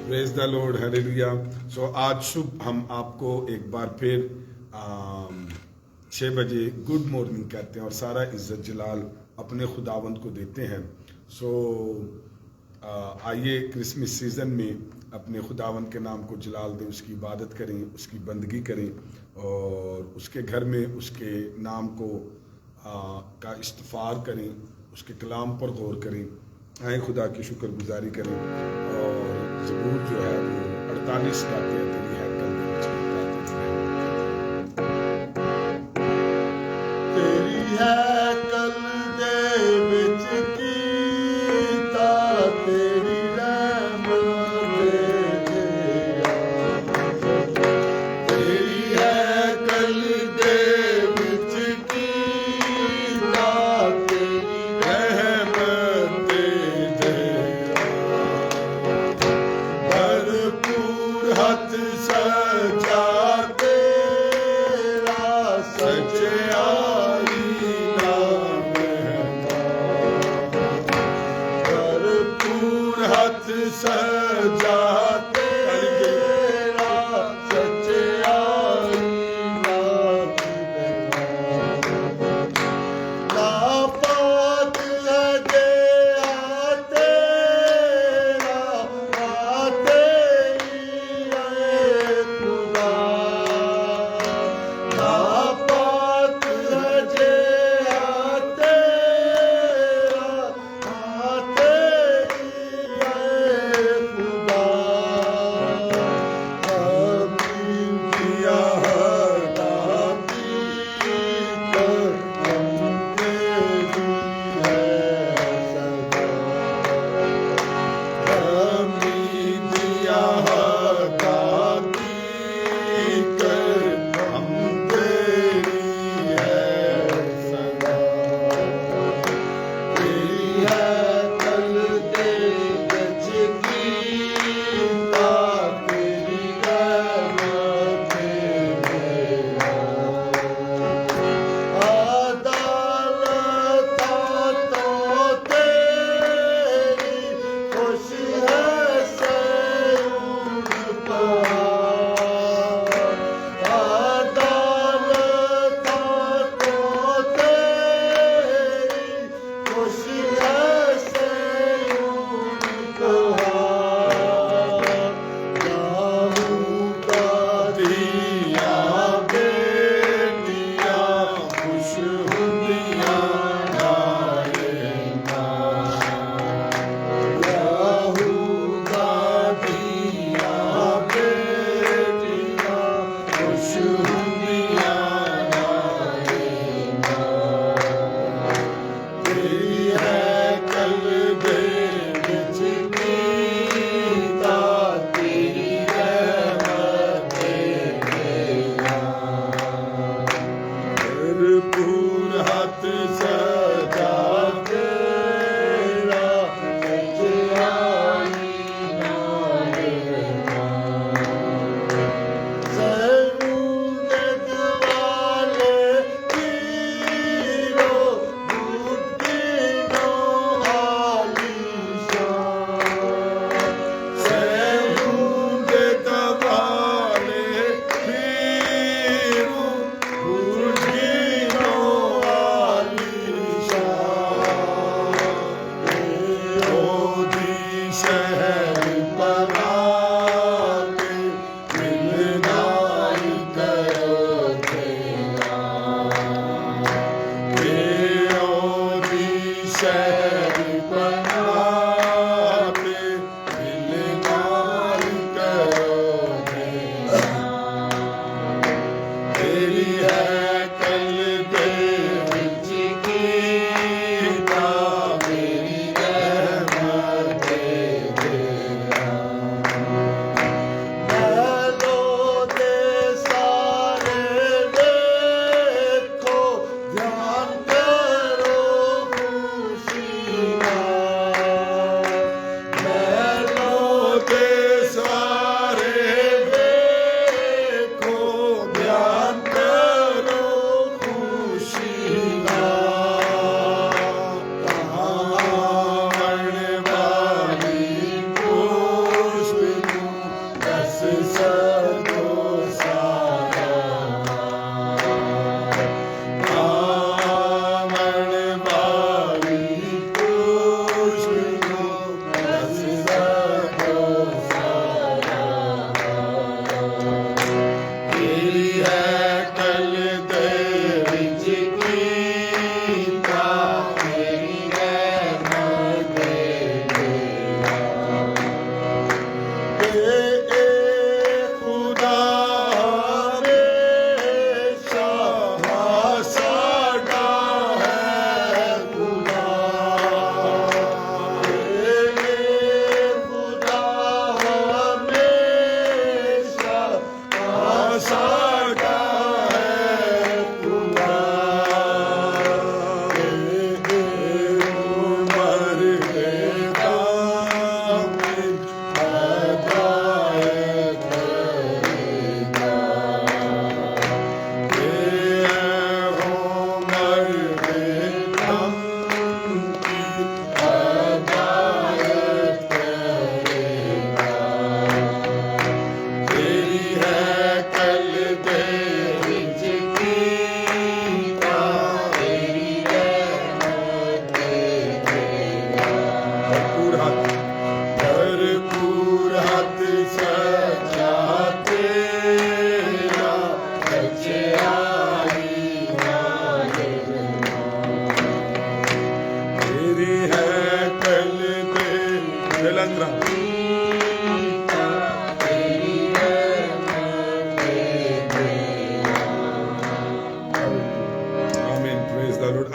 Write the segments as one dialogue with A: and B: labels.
A: پریز دا lord, hallelujah. سو آج صبح ہم آپ کو ایک بار پھر 6 بجے گڈ مارننگ کہتے ہیں اور سارا عزت جلال اپنے خداوند کو دیتے ہیں۔ سو آئیے کرسمس سیزن میں اپنے خداوند کے نام کو جلال دیں، اس کی عبادت کریں، اس کی بندگی کریں اور اس کے گھر میں اس کے نام کو کا استغفار کریں، اس کے کلام پر غور کریں، آئیں خدا کی شکر گزاری کریں۔ اور زبور جو ہے وہ 48 گاتے ہیں، تیری ہیکل دے وچ
B: تیری ہیکل دے وچ کیتا تیری رحمت تیری ہیکل دے وچ کیتا تیری رحمت بھرپور ہاتھ سجا تیرا سچائی نام بھرپور ہاتھ سجا تیرا سچائی نام ناپاک ہے دیا تیرا تیری اے خدا ناپاک ہے دیا تیرا تیری اے خدا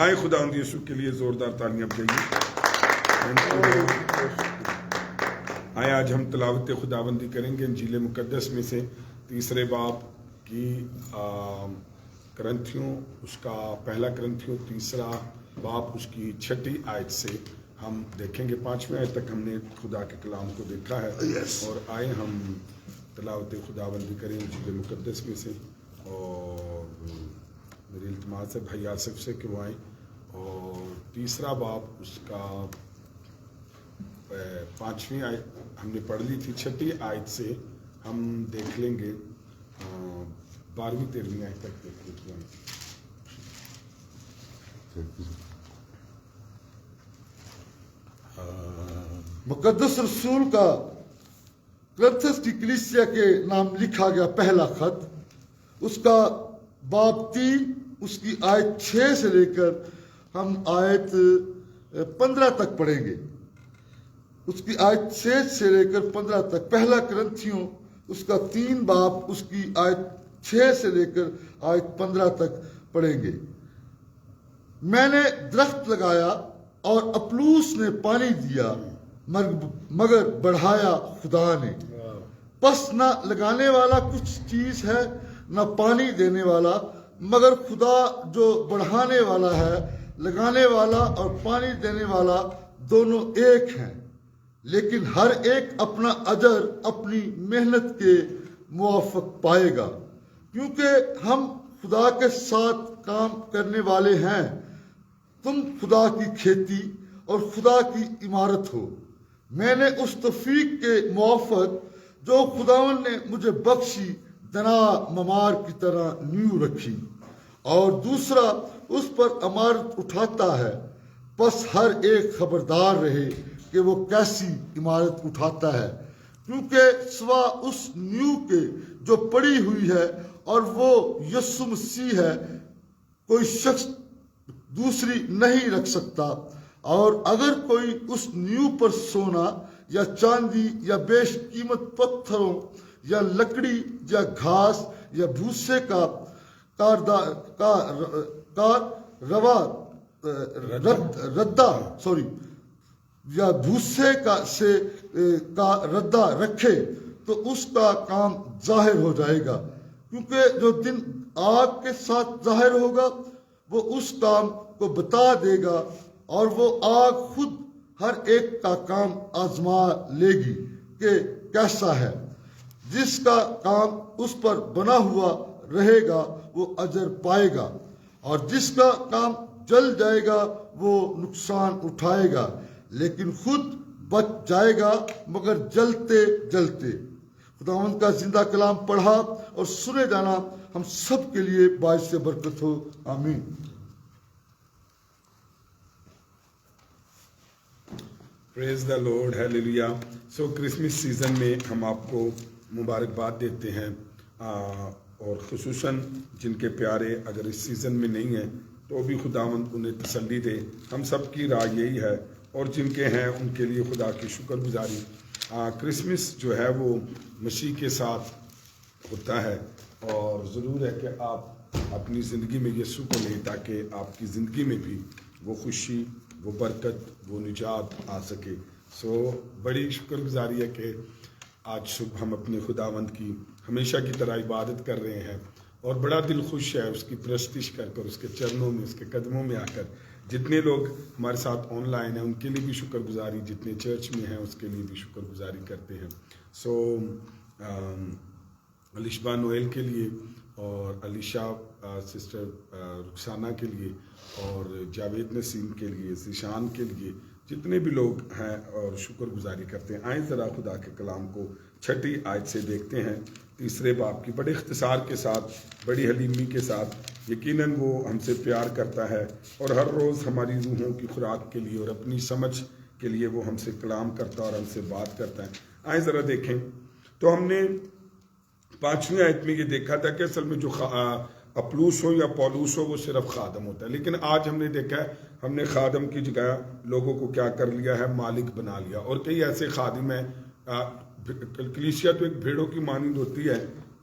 A: آئے خداوند یسوع کے لیے زوردار تالیاں بجائیے. آئے آج ہم تلاوت خداوندی کریں گے انجیل مقدس میں سے 3 باب کی کرنتھیوں، اس کا پہلا کرنتھیوں 3 باب اس کی 6 آیت سے ہم دیکھیں گے. 5ویں آیت تک ہم نے خدا کے کلام کو دیکھا ہے. اور آئے ہم تلاوت خداوندی کریں انجیل مقدس میں سے. اور میری التماس ہے بھائی آصف سے کہ وہ آئیں. اور 3 باب اس کا 5ویں آیت ہم نے پڑھ لی تھی. 6 آیت سے ہم دیکھ لیں گے 12ویں 13ویں آیت تک دیکھ لیتے ہیں.
B: مقدس رسول کا کرنتھس کی کلیسیا کے نام لکھا گیا پہلا خط، اس کا باب 3 اس کی آیت 6 سے لے کر ہم آیت 15 تک پڑھیں گے. اس کی آیت 6 سے لے کر 15 تک. پہلا کرنتھیوں اس کا 3 باب اس کی آیت 6 سے لے کر آیت 15 تک پڑھیں گے. میں نے درخت لگایا اور اپلوس نے پانی دیا، مگر بڑھایا خدا نے. پس نہ لگانے والا کچھ چیز ہے نہ پانی دینے والا، مگر خدا جو بڑھانے والا ہے. لگانے والا اور پانی دینے والا دونوں ایک ہیں، لیکن ہر ایک اپنا اجر اپنی محنت کے موافق پائے گا، کیونکہ ہم خدا کے ساتھ کام کرنے والے ہیں. تم خدا کی کھیتی اور خدا کی عمارت ہو. میں نے اس توفیق کے موافق جو خداوند نے مجھے بخشی دنا ممار کی طرح نیو رکھی، اور دوسرا اس پر عمارت اٹھاتا ہے. بس ہر ایک خبردار رہے کہ وہ کیسی عمارت اٹھاتا ہے، کیونکہ سوا اس نیو کے جو پڑی ہوئی ہے اور وہ یسوع مسیح ہے، کوئی شخص دوسری نہیں رکھ سکتا. اور اگر کوئی اس نیو پر سونا یا چاندی یا بیش قیمت پتھروں یا لکڑی یا گھاس یا بھوسے کا یا بھوسے کا ردہ رکھے تو اس کا کام ظاہر ہو جائے گا، کیونکہ جو دن آگ کے ساتھ ظاہر ہوگا وہ اس کام کو بتا دے گا، اور وہ آگ خود ہر ایک کا کام آزما لے گی کہ کیسا ہے. جس کا کام اس پر بنا ہوا رہے گا وہ اجر پائے گا، اور جس کا کام جل جائے گا وہ نقصان اٹھائے گا، لیکن خود بچ جائے گا مگر جلتے جلتے. خداوند کا زندہ کلام پڑھا اور سنے جانا ہم سب کے لیے باعث برکت ہو. آمین.
A: پریز دا لارڈ، ہیلیلویا. سو کرسمس سیزن میں ہم آپ کو مبارکباد دیتے ہیں، اور خصوصاً جن کے پیارے اگر اس سیزن میں نہیں ہیں تو بھی خداوند انہیں تسلی دے. ہم سب کی رائے یہی ہے، اور جن کے ہیں ان کے لیے خدا کی شکر گزاری. کرسمس جو ہے وہ مسیح کے ساتھ ہوتا ہے، اور ضرور ہے کہ آپ اپنی زندگی میں یسوع کو لیں تاکہ آپ کی زندگی میں بھی وہ خوشی، وہ برکت، وہ نجات آ سکے. سو بڑی شکر گزاری ہے کہ آج صبح ہم اپنے خداوند کی ہمیشہ کی طرح عبادت کر رہے ہیں، اور بڑا دل خوش ہے اس کی پرستش کر کر، اس کے چرنوں میں، اس کے قدموں میں آ کر. جتنے لوگ ہمارے ساتھ آن لائن ہیں ان کے لیے بھی شکر گزاری، جتنے چرچ میں ہیں اس کے لیے بھی شکر گزاری کرتے ہیں. سو الشبا نویل کے لیے، اور علیشا سسٹر رخسانہ کے لیے، اور جاوید نسیم کے لیے، ذیشان کے لیے، جتنے بھی لوگ ہیں اور شکر گزاری کرتے ہیں. آئیں ذرا خدا کے کلام کو 6 آیت سے دیکھتے ہیں. 3 باب کی بڑے اختصار کے ساتھ، بڑی حلیمی کے ساتھ. یقیناً وہ ہم سے پیار کرتا ہے، اور ہر روز ہماری روحوں کی خوراک کے لیے اور اپنی سمجھ کے لیے وہ ہم سے کلام کرتا اور ہم سے بات کرتا ہے. آئیں ذرا دیکھیں. تو ہم نے 5ویں آیت میں یہ دیکھا تھا کہ اصل میں جو اپلوس ہو یا پولوس ہو وہ صرف خادم ہوتا ہے، لیکن آج ہم نے دیکھا ہے ہم نے خادم کی جگہ لوگوں کو کیا کر لیا ہے، مالک بنا لیا. اور کئی ایسے خادم ہیں. کلیسیا تو ایک بھیڑوں کی مانند ہوتی ہے،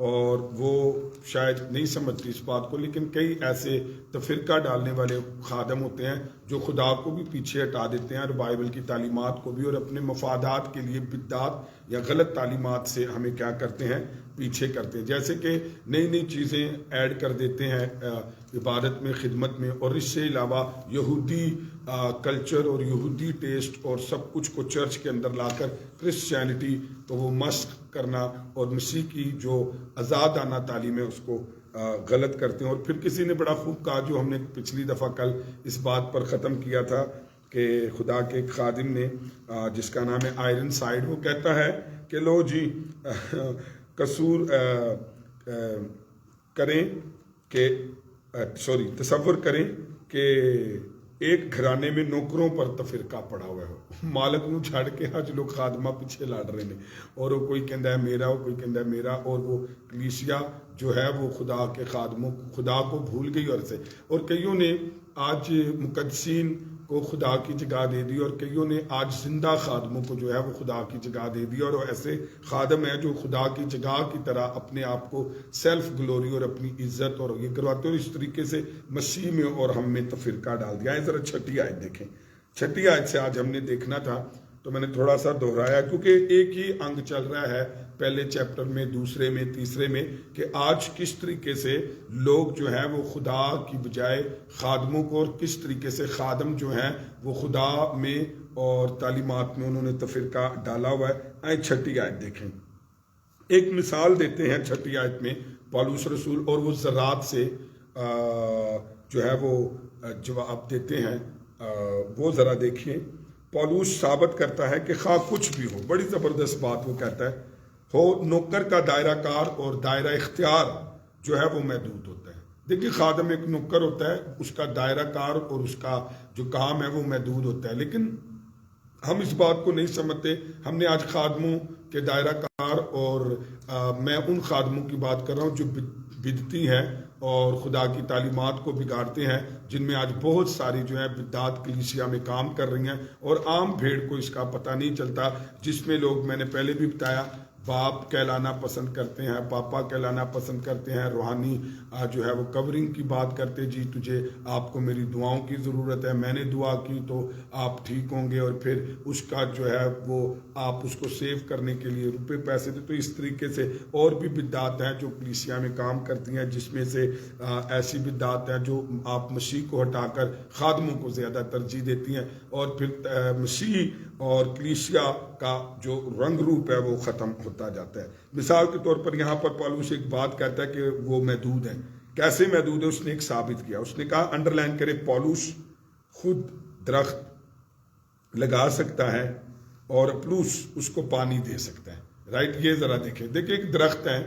A: اور وہ شاید نہیں سمجھتی اس بات کو، لیکن کئی ایسے تفرقہ ڈالنے والے خادم ہوتے ہیں جو خدا کو بھی پیچھے ہٹا دیتے ہیں اور بائبل کی تعلیمات کو بھی، اور اپنے مفادات کے لیے بدعات یا غلط تعلیمات سے ہمیں کیا کرتے ہیں، پیچھے کرتے ہیں، جیسے کہ نئی نئی چیزیں ایڈ کر دیتے ہیں عبادت میں، خدمت میں، اور اس سے علاوہ یہودی کلچر اور یہودی ٹیسٹ اور سب کچھ کو چرچ کے اندر لا کر کرسچینٹی کو وہ مسخ کرنا اور مسیح کی جو آزادانہ تعلیم ہے اس کو غلط کرتے ہیں۔ اور پھر کسی نے بڑا خوب کہا، جو ہم نے پچھلی دفعہ کل اس بات پر ختم کیا تھا، کہ خدا کے ایک خادم نے جس کا نام ہے آئرن سائڈ، وہ کہتا ہے کہ لو جی قصور کریں کہ تصور کریں کہ ایک گھرانے میں نوکروں پر تفرقہ پڑا ہوا ہے، مالک نو چھڑ کے آج لوگ خادمہ پیچھے لڑ رہے ہیں، اور وہ کوئی کہندا ہے میرا، وہ کوئی کہندا ہے میرا، اور وہ کلیسیا جو ہے وہ خدا کے خادموں خدا کو بھول گئی، اور کئیوں نے آج مقدسین کو خدا کی جگہ دے دی، اور کئیوں نے آج زندہ خادموں کو جو ہے وہ خدا کی جگہ دے دی، اور وہ ایسے خادم ہیں جو خدا کی جگہ کی طرح اپنے آپ کو سیلف گلوری اور اپنی عزت اور یہ کرواتے ہیں، اور اس طریقے سے مسیح میں اور ہم میں تفرقہ ڈال دیا ہے۔ ذرا چھٹی آیت دیکھیں، چھٹی آیت سے آج ہم نے دیکھنا تھا، تو میں نے تھوڑا سا دہرایا کیونکہ ایک ہی انگ چل رہا ہے پہلے چیپٹر میں، دوسرے میں، تیسرے میں، کہ آج کس طریقے سے لوگ جو ہیں وہ خدا کی بجائے خادموں کو، اور کس طریقے سے خادم جو ہیں وہ خدا میں اور تعلیمات میں انہوں نے تفرقہ ڈالا ہوا ہے۔ آئیں چھٹی آیت دیکھیں، ایک مثال دیتے ہیں چھٹی آیت میں پالوس رسول، اور وہ ذرات سے جو ہے وہ جواب دیتے ہیں، وہ ذرا دیکھیے۔ پالوس ثابت کرتا ہے کہ خواہ کچھ بھی ہو، بڑی زبردست بات وہ کہتا ہے، ہو نوکر کا دائرہ کار اور دائرہ اختیار جو ہے وہ محدود ہوتا ہے۔ دیکھیے خادم ایک نوکر ہوتا ہے، اس کا دائرہ کار اور اس کا جو کام ہے وہ محدود ہوتا ہے، لیکن ہم اس بات کو نہیں سمجھتے۔ ہم نے آج خادموں کے دائرہ کار، اور میں ان خادموں کی بات کر رہا ہوں جو بدعتی ہیں اور خدا کی تعلیمات کو بگاڑتے ہیں، جن میں آج بہت ساری جو ہے بدعات کلیسیا میں کام کر رہی ہیں، اور عام بھیڑ کو اس کا پتہ نہیں چلتا، جس میں لوگ، میں نے پہلے بھی بتایا، باپ کہلانا پسند کرتے ہیں، پاپا کہلانا پسند کرتے ہیں، روحانی جو ہے وہ کورنگ کی بات کرتے، جی تجھے آپ کو میری دعاؤں کی ضرورت ہے، میں نے دعا کی تو آپ ٹھیک ہوں گے، اور پھر اس کا جو ہے وہ آپ اس کو سیو کرنے کے لیے روپے پیسے دے۔ تو اس طریقے سے اور بھی بدعات ہیں جو کلیسیا میں کام کرتی ہیں، جس میں سے ایسی بدعات ہیں جو آپ مسیح کو ہٹا کر خادموں کو زیادہ ترجیح دیتی ہیں، اور پھر مسیح اور کلیسیا کا جو رنگ روپ ہے وہ ختم ہوتا جاتا ہے۔ مثال کے طور پر یہاں پر پالوس ایک بات کہتا ہے کہ وہ محدود ہیں۔ کیسے محدود ہے؟ اس نے ایک ثابت کیا، اس نے کہا، انڈرلائن کرے، پالوس خود درخت لگا سکتا ہے اور اپلوس اس کو پانی دے سکتا ہے، رائٹ؟ یہ ذرا دیکھیں، ایک درخت ہے،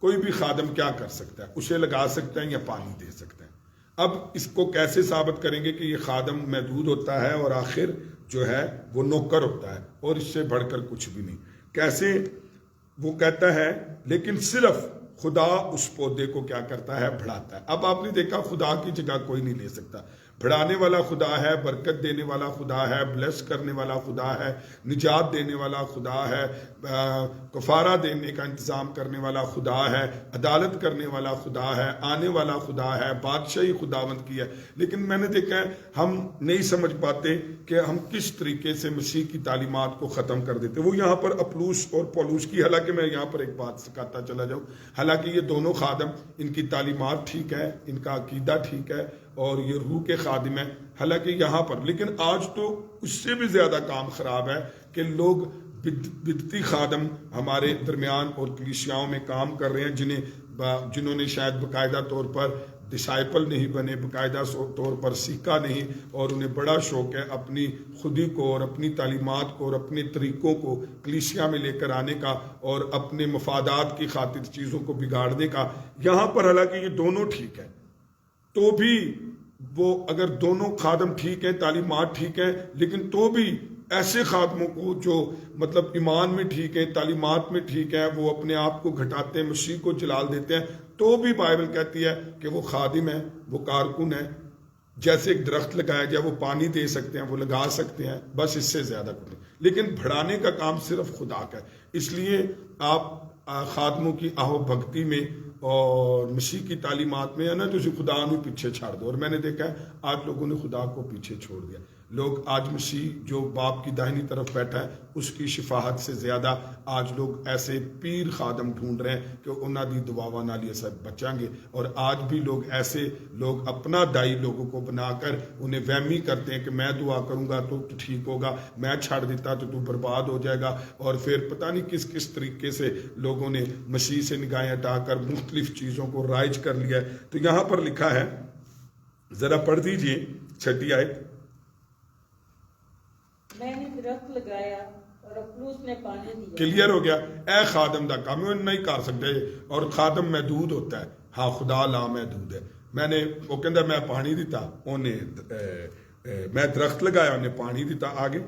A: کوئی بھی خادم کیا کر سکتا ہے؟ اسے لگا سکتا ہے یا پانی دے سکتا ہے۔ اب اس کو کیسے ثابت کریں گے کہ یہ خادم محدود ہوتا ہے اور آخر جو ہے وہ نوکر ہوتا ہے اور اس سے بڑھ کر کچھ بھی نہیں؟ کیسے؟ وہ کہتا ہے لیکن صرف خدا اس پودے کو کیا کرتا ہے؟ بڑھاتا ہے۔ اب آپ نے دیکھا خدا کی جگہ کوئی نہیں لے سکتا، بڑھانے والا خدا ہے، برکت دینے والا خدا ہے، بلیس کرنے والا خدا ہے، نجات دینے والا خدا ہے، کفارہ دینے کا انتظام کرنے والا خدا ہے، عدالت کرنے والا خدا ہے، آنے والا خدا ہے، بادشاہی خداوند کی ہے۔ لیکن میں نے دیکھا ہے ہم نہیں سمجھ پاتے کہ ہم کس طریقے سے مسیح کی تعلیمات کو ختم کر دیتے۔ وہ یہاں پر اپلوس اور پولوس کی، حالانکہ میں یہاں پر ایک بات سکھاتا چلا جاؤں، حالانکہ یہ دونوں خادم، ان کی تعلیمات ٹھیک ہے، ان کا عقیدہ ٹھیک ہے، اور یہ روح کے خادم ہیں، حالانکہ یہاں پر، لیکن آج تو اس سے بھی زیادہ کام خراب ہے کہ لوگ بدعتی خادم ہمارے درمیان اور کلیسیاؤں میں کام کر رہے ہیں، جنہوں نے شاید باقاعدہ طور پر ڈسائپل نہیں بنے، باقاعدہ طور پر سیکھا نہیں، اور انہیں بڑا شوق ہے اپنی خودی کو اور اپنی تعلیمات کو اور اپنے طریقوں کو کلیسیا میں لے کر آنے کا اور اپنے مفادات کی خاطر چیزوں کو بگاڑنے کا۔ یہاں پر حالانکہ یہ دونوں ٹھیک ہے، تو بھی وہ اگر دونوں خادم ٹھیک ہیں، تعلیمات ٹھیک ہیں، لیکن تو بھی ایسے خادموں کو جو مطلب ایمان میں ٹھیک ہیں، تعلیمات میں ٹھیک ہیں، وہ اپنے آپ کو گھٹاتے ہیں، مسیح کو جلال دیتے ہیں، تو بھی بائبل کہتی ہے کہ وہ خادم ہے، وہ کارکن ہے، جیسے ایک درخت لگایا جائے وہ پانی دے سکتے ہیں، وہ لگا سکتے ہیں، بس اس سے زیادہ کچھ نہیں، لیکن بڑھانے کا کام صرف خدا کا ہے۔ اس لیے آپ خادموں کی آہو بھکتی میں اور مسیح کی تعلیمات میں ہے نا، تو اسے خدا نے پیچھے چھاڑ دو، اور میں نے دیکھا ہے آج لوگوں نے خدا کو پیچھے چھوڑ دیا۔ لوگ آج مسیح جو باپ کی داہنی طرف بیٹھا ہے اس کی شفاعت سے زیادہ آج لوگ ایسے پیر خادم ڈھونڈ رہے ہیں کہ انہاں دی دعاواں نال یہ سب بچیں گے، اور آج بھی لوگ ایسے لوگ اپنا دائی لوگوں کو بنا کر انہیں وہمی کرتے ہیں کہ میں دعا کروں گا تو ٹھیک ہوگا، میں چھاڑ دیتا تو برباد ہو جائے گا، اور پھر پتہ نہیں کس کس طریقے سے لوگوں نے مسیح سے نگاہیں ہٹا کر مختلف چیزوں کو رائج کر لیا ہے۔ تو یہاں پر لکھا ہے، ذرا پڑھ دیجئے 6 آیت۔
C: میں نے درخت لگایا اور اپلوس نے پانی دیا۔
A: کلیئر ہو گیا، اے خادم دا کام نہیں کر سکتے، اور خادم محدود ہوتا ہے، ہاں خدا لا محدود ہے۔ میں نے وہ کہندا میں پانی دیتا، میں درخت لگایا انہیں پانی دیتا، آگے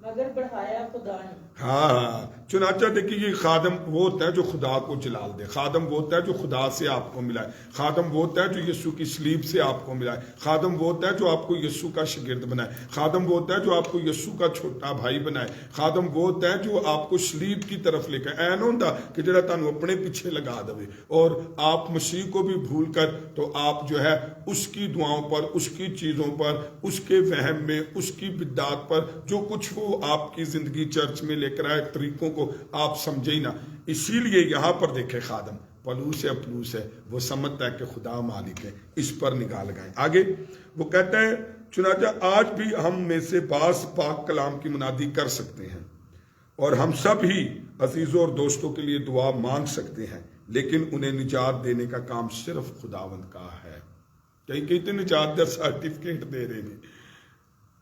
C: مگر بڑھایا خدا نے۔
A: ہاں چنانچہ دیکھیے یہ خادم وہ ہوتا ہے جو خدا کو جلال دے، خادم وہ ہوتا ہے جو خدا سے آپ کو ملائے، خادم وہ ہوتا ہے جو یسوع کی صلیب سے آپ کو ملائے، خادم وہ ہوتا ہے جو آپ کو یسوع کا شاگرد بنائے، خادم وہ ہوتا ہے جو آپ کو یسوع کا چھوٹا بھائی بنائے، خادم وہ ہوتا ہے جو آپ کو صلیب کی طرف لے کر این ہوتا کہ جڑا تانوں اپنے پیچھے لگا دے، اور آپ مسیح کو بھی بھول کر تو آپ جو ہے اس کی دعاؤں پر، اس کی چیزوں پر، اس کے وہم میں، اس کی بدعات پر، جو کچھ وہ آپ کی زندگی چرچ میں لے کر آئے طریقوں کو آپ سمجھے ہی نہ۔ اسی لیے یہاں پر دیکھیں خادم پلوس ہے، اپلوس ہے، وہ سمجھتا ہے کہ خدا مالک ہے، اس پر نگاہ لگائیں۔ آگے وہ کہتا ہے چنانچہ آج بھی ہم میں سے بعض پاک کلام کی منادی کر سکتے ہیں، اور ہم سب ہی عزیزوں اور دوستوں کے لیے دعا مانگ سکتے ہیں، لیکن انہیں نجات دینے کا کام صرف خداوند کا ہے۔ کہیں کہتے نجات کا سرٹیفکیٹ دے رہے ہیں،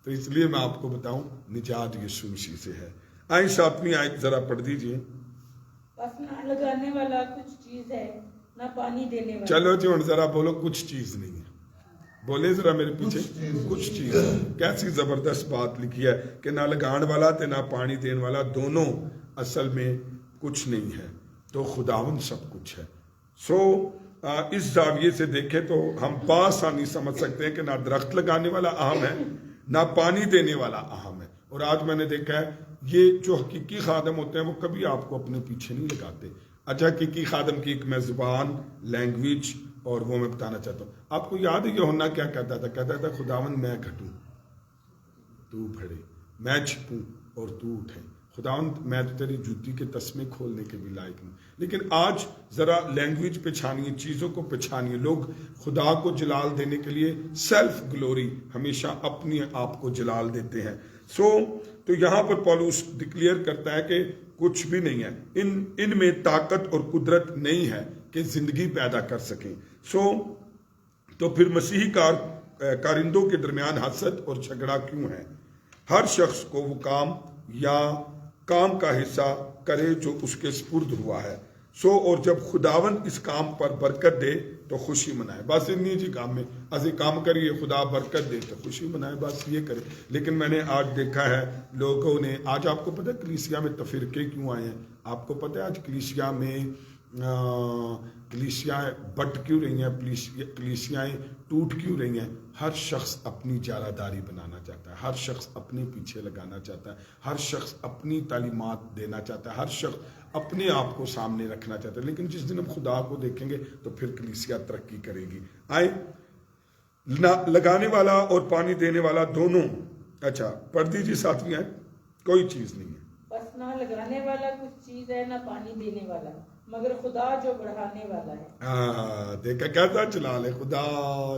A: تو اس لیے میں آپ کو بتاؤں نجات یسوع مسیح سے ہے۔ آئیں 7ویں آیت ذرا پڑھ دیجئے۔
C: بس نہ لگانے والا کچھ چیز ہے، نہ پانی دینے والا۔
A: چلو جی ہن ذرا بولو کچھ چیز نہیں ہے، بولے ذرا میرے پیچھے، کچھ چیز ہے۔ کیسی زبردست بات لکھی ہے کہ نہ لگان والا تے نہ پانی دین والا، دونوں اصل میں کچھ نہیں ہے، تو خداوند سب کچھ ہے۔ اس زاویے سے دیکھیں تو ہم بآسانی سمجھ سکتے ہیں کہ نہ درخت لگانے والا اہم ہے، نہ پانی دینے والا اہم ہے۔ اور آج میں نے دیکھا ہے یہ جو حقیقی خادم ہوتے ہیں وہ کبھی آپ کو اپنے پیچھے نہیں لگاتے۔ اچھا حقیقی خادم کی ایک میں زبان، لینگویج، اور وہ میں بتانا چاہتا ہوں۔ آپ کو یاد ہے یوحنا کیا کہتا تھا؟ کہتا تھا خداوند میں گھٹوں تو بڑھے، میں چھپوں اور تو اٹھے، خداوند میں تو تیری جوتی کے تسمے کھولنے کے بھی لائق نہیں۔ لیکن آج ذرا لینگویج پہچانیے، چیزوں کو پہچانیے۔ لوگ خدا کو جلال دینے کے لیے سیلف گلوری ہمیشہ اپنی آپ کو جلال دیتے ہیں۔ تو یہاں پر پولس ڈکلیئر کرتا ہے کہ کچھ بھی نہیں ہے، ان میں طاقت اور قدرت نہیں ہے کہ زندگی پیدا کر سکیں۔ تو پھر مسیحی کارندوں کے درمیان حسد اور جھگڑا کیوں ہے؟ ہر شخص کو وہ کام یا کام کا حصہ کرے جو اس کے سپرد ہوا ہے۔ اور جب خداوند اس کام پر برکت دے تو خوشی منائے، بس اتنی جی کام میں ایسے کام کریے، خدا برکت دے تو خوشی منائے، بس یہ کرے۔ لیکن میں نے آج دیکھا ہے لوگوں نے، آج آپ کو پتہ ہے کلیسیا میں تفرقے کیوں آئے ہیں؟ آپ کو پتہ ہے آج کلیسیا میں کلیسیاں بٹ کیوں رہی ہیں، کلیسیاں ٹوٹ کیوں رہی ہیں؟ ہر شخص اپنی جارہ داری بنانا چاہتا ہے، ہر شخص اپنے پیچھے لگانا چاہتا ہے، ہر شخص اپنی تعلیمات دینا چاہتا ہے، ہر شخص اپنے آپ کو سامنے رکھنا چاہتا ہے۔ لیکن جس دن ہم خدا کو دیکھیں گے تو پھر کلیسیا ترقی کرے گی۔ آئے لگانے والا اور پانی دینے والا دونوں، اچھا پڑھ دیجیے 7ویں آیت، کوئی چیز نہیں ہے۔
C: بس نہ لگانے والا کچھ چیز ہے، نہ پانی دینے والا، مگر خدا جو بڑھانے والا ہے۔
A: دیکھا کہتا جلال ہے، خدا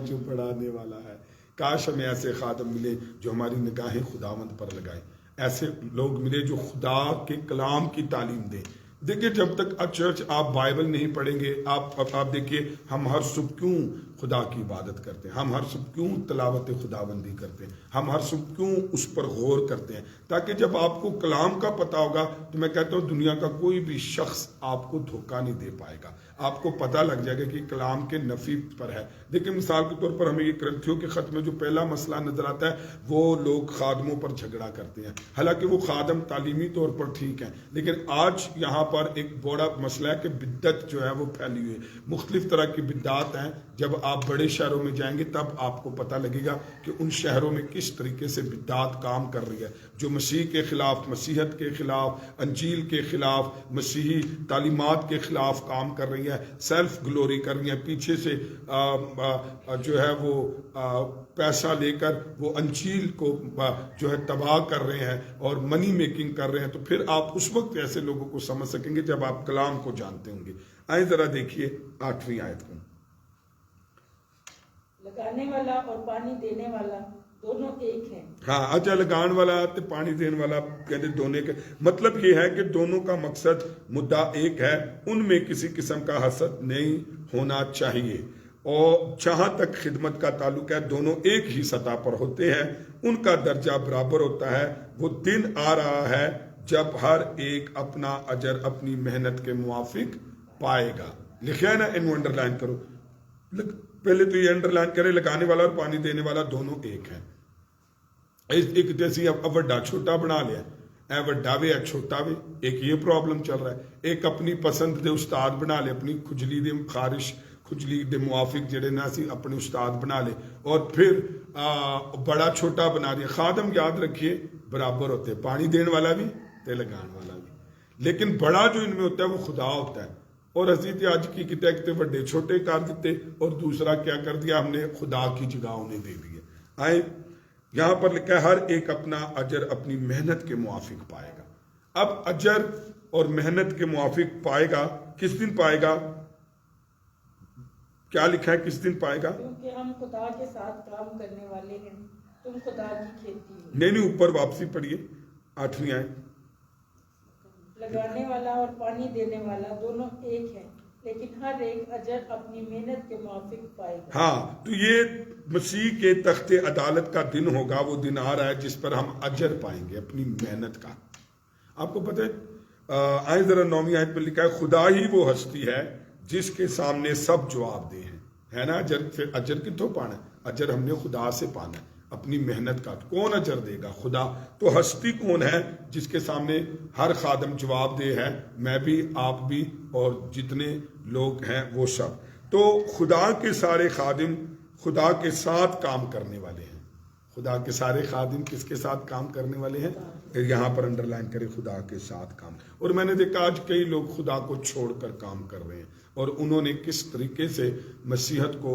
A: جو بڑھانے والا ہے۔ کاش ہمیں ایسے خادم ملے جو ہماری نگاہیں خداوند پر لگائیں، ایسے لوگ ملے جو خدا کے کلام کی تعلیم دیں۔ دیکھیں جب تک چرچ آپ بائبل نہیں پڑھیں گے، آپ دیکھیے ہم ہر صبح کیوں خدا کی عبادت کرتے ہیں، ہم ہر صبح کیوں تلاوت خداوندی کرتے ہیں، ہم ہر صبح کیوں اس پر غور کرتے ہیں، تاکہ جب آپ کو کلام کا پتہ ہوگا تو میں کہتا ہوں دنیا کا کوئی بھی شخص آپ کو دھوکہ نہیں دے پائے گا، آپ کو پتہ لگ جائے گا کہ کلام کے نفی پر ہے۔ دیکھیں مثال کے طور پر ہمیں یہ کرنتھیوں کے خط میں جو پہلا مسئلہ نظر آتا ہے وہ لوگ خادموں پر جھگڑا کرتے ہیں، حالانکہ وہ خادم تعلیمی طور پر ٹھیک ہیں، لیکن آج یہاں پر ایک بڑا مسئلہ ہے کہ بدعت جو ہے وہ پھیلی ہوئی ہے. مختلف طرح کی بدعات ہیں. جب آپ بڑے شہروں میں جائیں گے تب آپ کو پتہ لگے گا کہ ان شہروں میں کس طریقے سے بدعات کام کر رہی ہے، جو مسیح کے خلاف، مسیحیت کے خلاف، انجیل کے خلاف، مسیحی تعلیمات کے خلاف کام کر رہی ہے، سیلف گلوری کر رہی ہیں، پیچھے سے جو ہے وہ پیسہ لے کر وہ انجیل کو جو ہے تباہ کر رہے ہیں اور منی میکنگ کر رہے ہیں. تو پھر آپ اس وقت ایسے لوگوں کو سمجھ سکیں گے جب آپ کلام کو جانتے ہوں گے. آئیں ذرا دیکھیے 8ویں آیت کو.
C: لگانے والا اور پانی دینے والا دونوں ایک ہیں.
A: ہاں، اچھا، لگان والا تے پانی دین والا کہتے دونوں کے مطلب یہ ہے کہ دونوں کا مقصد مدعا ایک ہے. ان میں کسی قسم کا حسد نہیں ہونا چاہیے. اور جہاں تک خدمت کا تعلق ہے دونوں ایک ہی سطح پر ہوتے ہیں، ان کا درجہ برابر ہوتا ہے. وہ دن آ رہا ہے جب ہر ایک اپنا اجر اپنی محنت کے موافق پائے گا. لکھا ہے نا، ان انڈر لائن کرو. پہلے تو یہ انڈر لائن کرے، لگانے والا اور پانی دینے والا دونوں ایک ہیں. ایک جیسی اب وڈا چھوٹا بنا لیا، اے وڈا وے اے چھوٹا وے. ایک یہ پرابلم چل رہا ہے. ایک اپنی پسند دے استاد بنا لے، اپنی کھجلی دے خارش کھجلی دے موافق جڑے نا سی اپنے استاد بنا لے، اور پھر بڑا چھوٹا بنا دیا. خادم یاد رکھیے برابر ہوتے ہیں، پانی دین والا بھی تے لگان والا بھی. لیکن بڑا جو ان میں ہوتا ہے وہ خدا ہوتا ہے. اور حضرت آج کی کتے بڑے چھوٹے کر دیتے، اور دوسرا کیا کر دیا ہم نے، خدا کی جگہ انہیں دے دی ہے. آئے یہاں پر لکھا ہے ہر ایک اپنا اجر اپنی محنت کے موافق پائے گا. اب اجر اور محنت کے موافق پائے گا، کس دن پائے گا؟ کیا لکھا ہے کس دن پائے گا؟
C: کیونکہ ہم خدا کے ساتھ کام کرنے والے ہیں، تم خدا کی کھیتی ہو.
A: نہیں اوپر واپسی پڑھیے 8ویں آئے.
C: لگانے والا اور پانی دینے والا دونوں ایک ہیں، لیکن ہر ایک اجر اپنی محنت کے موافق پائے گا.
A: ہاں، تو یہ مسیح کے تخت عدالت کا دن ہوگا. وہ دن آ رہا ہے جس پر ہم اجر پائیں گے اپنی محنت کا. آپ کو پتہ ہے، آئیں ذرا 9ویں آیت میں لکھا ہے خدا ہی وہ ہستی ہے جس کے سامنے سب جواب دے ہیں. ہے نا، اجر کتوں پانا ہے؟ اجر ہم نے خدا سے پانا ہے اپنی محنت کا. کون اجر دے گا؟ خدا. تو ہستی کون ہے جس کے سامنے ہر خادم جواب دے ہے؟ میں بھی، آپ بھی، اور جتنے لوگ ہیں وہ سب. تو خدا کے سارے خادم خدا کے ساتھ کام کرنے والے ہیں. خدا کے سارے خادم کس کے ساتھ کام کرنے والے ہیں؟ یہاں پر انڈر لائن کرے، خدا کے ساتھ کام. اور میں نے دیکھا آج کئی لوگ خدا کو چھوڑ کر کام کر رہے ہیں، اور انہوں نے کس طریقے سے مسیحت کو،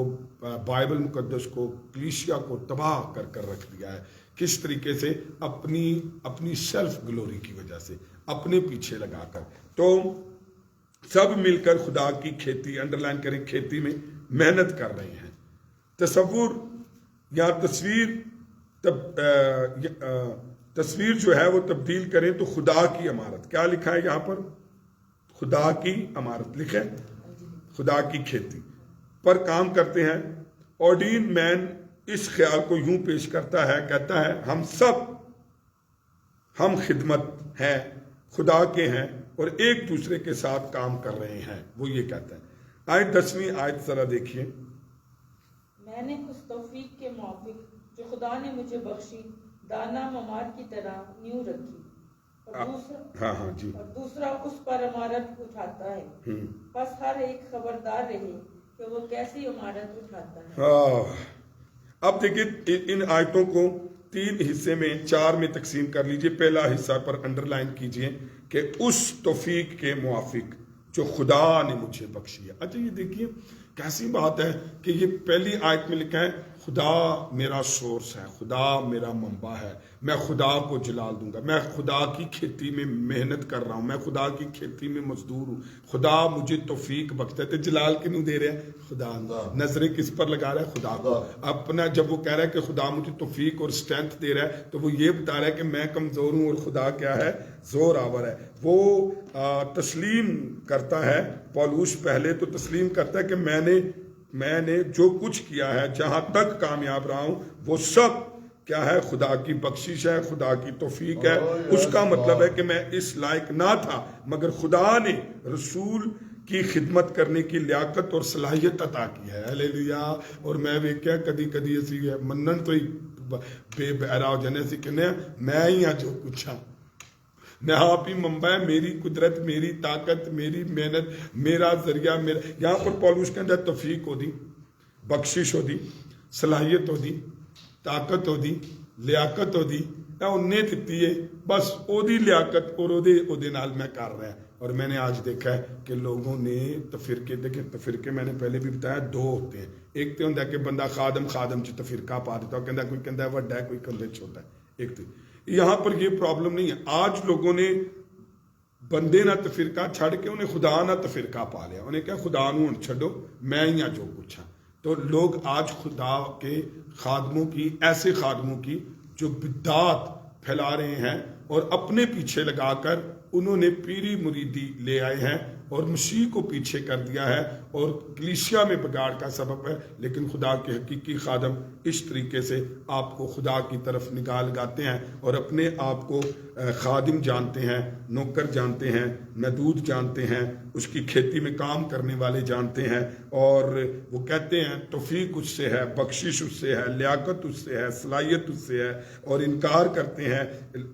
A: بائبل مقدس کو، کلیسیا کو تباہ کر کر رکھ دیا ہے. کس طریقے سے اپنی سیلف گلوری کی وجہ سے، اپنے پیچھے لگا کر. تو سب مل کر خدا کی کھیتی، انڈر لائن کریں، کھیتی میں محنت کر رہے ہیں. تصور یا تصویر جو ہے وہ تبدیل کریں تو خدا کی عمارت. کیا لکھا ہے یہاں پر؟ خدا کی عمارت لکھے، خدا کی کھیتی پر کام کرتے ہیں. آرڈین مین اس خیال کو یوں پیش کرتا ہے، کہتا ہے ہم خدمت ہیں، خدا کے ہیں، اور ایک دوسرے کے ساتھ کام کر رہے ہیں. وہ یہ کہتا ہے. آیت 10ویں آیت ذرا دیکھیے.
C: میں نے اس توفیق کے موافق جو خدا نے مجھے بخشی دانا ممار کی طرح نیو رکھی، اور دوسرا اس پر عمارت اٹھاتا ہے. بس ہر ایک خبردار رہے کہ وہ کیسی عمارت اٹھاتا ہے.
A: اب دیکھیے ان آیتوں کو 3 حصے میں 4 میں تقسیم کر لیجئے. پہلا حصہ پر انڈر لائن کیجئے کہ اس توفیق کے موافق جو خدا نے مجھے بخشی ہے. اچھا یہ دیکھیے کیسی بات ہے کہ یہ پہلی آیت میں لکھا ہے خدا میرا سورس ہے، خدا میرا منبع ہے، میں خدا کو جلال دوں گا، میں خدا کی کھیتی میں محنت کر رہا ہوں، میں خدا کی کھیتی میں مزدور ہوں، خدا مجھے توفیق بخشتا ہے. تو جلال کیوں دے رہے ہیں؟ خدا. نظریں کس پر لگا رہا ہے؟ خدا کو. اپنا جب وہ کہہ رہا ہے کہ خدا مجھے توفیق اور اسٹرینتھ دے رہا ہے تو وہ یہ بتا رہا ہے کہ میں کمزور ہوں اور خدا کیا ہے؟ زور آور ہے. وہ تسلیم کرتا ہے. پولوس پہلے تو تسلیم کرتا ہے کہ میں نے جو کچھ کیا ہے، جہاں تک کامیاب رہا ہوں، وہ سب کیا ہے؟ خدا کی بخشش ہے، خدا کی توفیق ہے. اس کا مطلب ہے کہ میں اس لائق نہ تھا، مگر خدا نے رسول کی خدمت کرنے کی لیاقت اور صلاحیت عطا کی ہے. ہلیلویا. اور میں بھی کیا کدی اسی منن تو ہی بے بہرا ہو جانے سے کہنے میں ہی ہاں جو کچھ ہاں. میں آپ ہی منبع ہے, میری قدرت, میری طاقت, میری محنت, میرا ذریعہ, میرا. یہاں پر پولس کے اندر توفیق ہو دی, بخشش ہو دی, صلاحیت ہو دی, طاقت ہو دی, لیاقت ہو دی, انہیں دیتی ہے, بس او دی لیاقت اور او دے نال میں کر رہا ہے. اور میں نے آج دیکھا ہے کہ لوگوں نے تفرقے, دیکھیں تفرقے میں نے پہلے بھی بتایا دو ہوتے ہیں. ایک تو ہوتا ہے کہ بندہ خادم چ تفرقہ پا دیتا ہے, کوئی کہتا ہے وڈا ہے, کوئی کہتا ہے چھوٹا ہے. ایک تو یہاں پر یہ پرابلم نہیں ہے. آج لوگوں نے بندے نہ تفرقہ چھڑ کے انہیں خدا نہ تفرقہ پا لیا. انہیں کہا خدا نو چھڈو, میں ہی جو کچھ ہاں. تو لوگ آج خدا کے خادموں کی, ایسے خادموں کی جو بدعات پھیلا رہے ہیں اور اپنے پیچھے لگا کر انہوں نے پیری مریدی لے آئے ہیں اور مسیح کو پیچھے کر دیا ہے اور کلیسیا میں بگاڑ کا سبب ہے. لیکن خدا کے حقیقی خادم اس طریقے سے آپ کو خدا کی طرف نگاہ لگاتے ہیں اور اپنے آپ کو خادم جانتے ہیں, نوکر جانتے ہیں, ندود جانتے ہیں, اس کی کھیتی میں کام کرنے والے جانتے ہیں, اور وہ کہتے ہیں توفیق اس سے ہے, بخشش اس سے ہے, لیاقت اس سے ہے, صلاحیت اس سے ہے, اور انکار کرتے ہیں